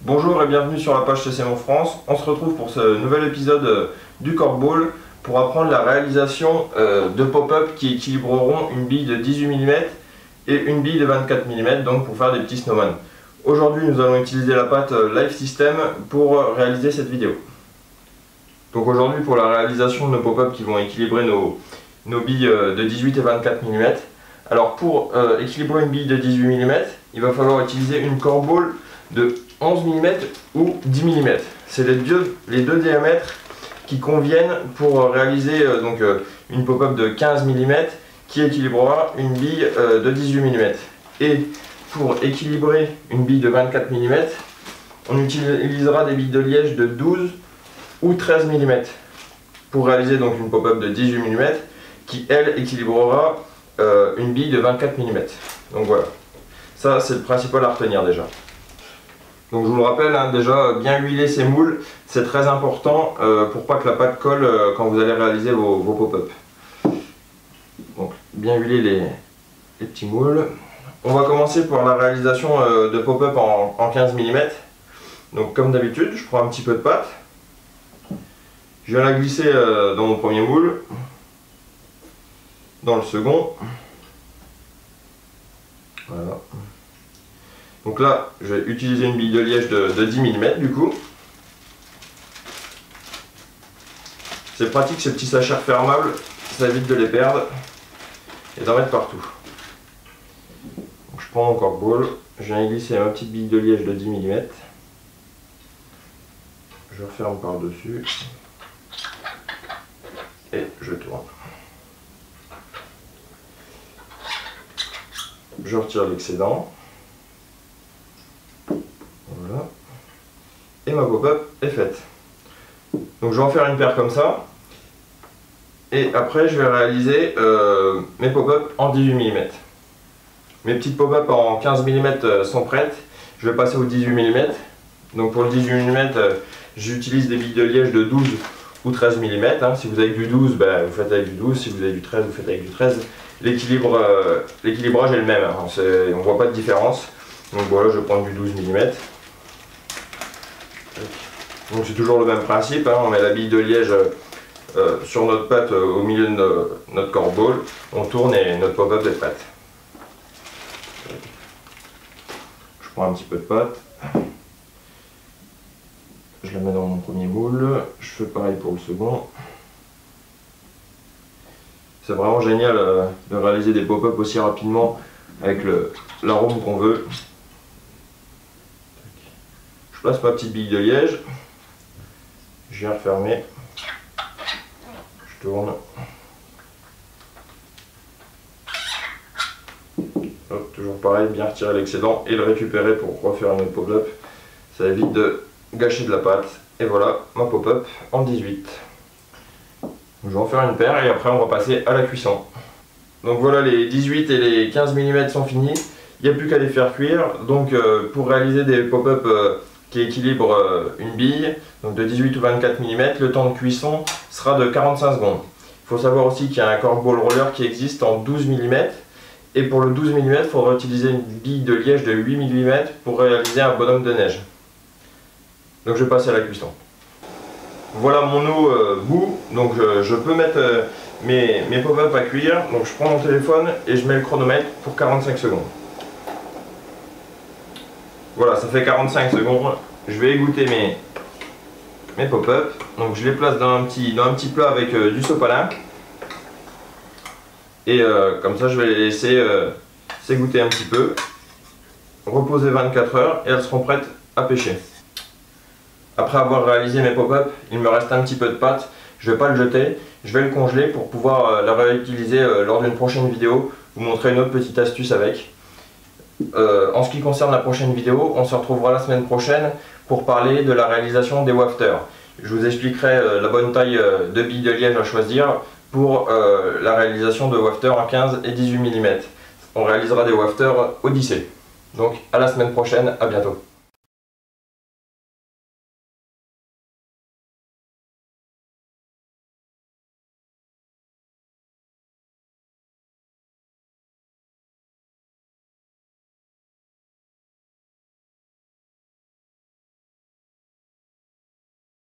Bonjour et bienvenue sur la page CC Mon France. On se retrouve pour ce nouvel épisode du Corkball pour apprendre la réalisation de pop-up qui équilibreront une bille de 18 mm et une bille de 24 mm, donc pour faire des petits snowman. Aujourd'hui nous allons utiliser la pâte Live System pour réaliser cette vidéo. Donc aujourd'hui pour la réalisation de nos pop-up qui vont équilibrer nos billes de 18 et 24 mm. Alors pour équilibrer une bille de 18 mm, il va falloir utiliser une Corkball de 11 mm ou 10 mm. C'est les deux diamètres qui conviennent pour réaliser une pop-up de 15 mm qui équilibrera une bille de 18 mm. Et pour équilibrer une bille de 24 mm, on utilisera des billes de liège de 12 ou 13 mm pour réaliser donc une pop-up de 18 mm qui elle équilibrera une bille de 24 mm. Donc voilà, ça c'est le principal à retenir déjà. Donc je vous le rappelle, déjà bien huiler ces moules, c'est très important pour pas que la pâte colle quand vous allez réaliser vos pop-up. Donc bien huiler les petits moules. On va commencer par la réalisation de pop-up en 15 mm. Donc comme d'habitude, je prends un petit peu de pâte. Je viens la glisser dans mon premier moule, dans le second. Voilà. Donc là, je vais utiliser une bille de liège de 10 mm du coup. C'est pratique ces petits sachets refermables, ça évite de les perdre et d'en mettre partout. Donc je prends mon Corkball, je viens y glisser ma petite bille de liège de 10 mm. Je referme par-dessus et je tourne. Je retire l'excédent. Voilà. Et ma pop-up est faite. Donc je vais en faire une paire comme ça. Et après je vais réaliser mes pop-up en 18 mm. Mes petites pop-up en 15 mm sont prêtes. Je vais passer au 18 mm. Donc pour le 18 mm, j'utilise des billes de liège de 12 ou 13 mm. Si vous avez du 12, vous faites avec du 12. Si vous avez du 13, vous faites avec du 13. L'équilibrage est le même. On ne voit pas de différence. Donc voilà, je vais prendre du 12 mm. Donc c'est toujours le même principe, on met la bille de liège sur notre pâte au milieu de notre Corkball, on tourne et notre pop-up est prête. Je prends un petit peu de pâte, je la mets dans mon premier moule, je fais pareil pour le second. C'est vraiment génial de réaliser des pop-up aussi rapidement avec l'arôme qu'on veut. Je place ma petite bille de liège. Je viens refermer, je tourne, hop, toujours pareil, bien retirer l'excédent et le récupérer pour refaire notre pop-up, ça évite de gâcher de la pâte, et voilà ma pop-up en 18. Je vais en faire une paire et après on va passer à la cuisson. Donc voilà, les 18 et les 15 mm sont finis, il n'y a plus qu'à les faire cuire, donc pour réaliser des pop-up qui équilibre une bille, donc de 18 ou 24 mm, le temps de cuisson sera de 45 secondes. Il faut savoir aussi qu'il y a un Corkball roller qui existe en 12 mm, et pour le 12 mm, il faudra utiliser une bille de liège de 8 mm pour réaliser un bonhomme de neige. Donc je passe à la cuisson. Voilà mon eau bout, donc je peux mettre mes pop-up à cuire, donc je prends mon téléphone et je mets le chronomètre pour 45 secondes. Voilà, ça fait 45 secondes. Je vais égoutter mes pop-up. Donc je les place dans un petit plat avec du sopalin. Et comme ça, je vais les laisser s'égoutter un petit peu. Reposer 24 heures et elles seront prêtes à pêcher. Après avoir réalisé mes pop-up, il me reste un petit peu de pâte. Je ne vais pas le jeter. Je vais le congeler pour pouvoir la réutiliser lors d'une prochaine vidéo. Vous montrer une autre petite astuce avec. En ce qui concerne la prochaine vidéo, on se retrouvera la semaine prochaine pour parler de la réalisation des wafters. Je vous expliquerai la bonne taille de billes de liège à choisir pour la réalisation de wafters en 15 et 18 mm. On réalisera des wafters Odyssey. Donc à la semaine prochaine, à bientôt.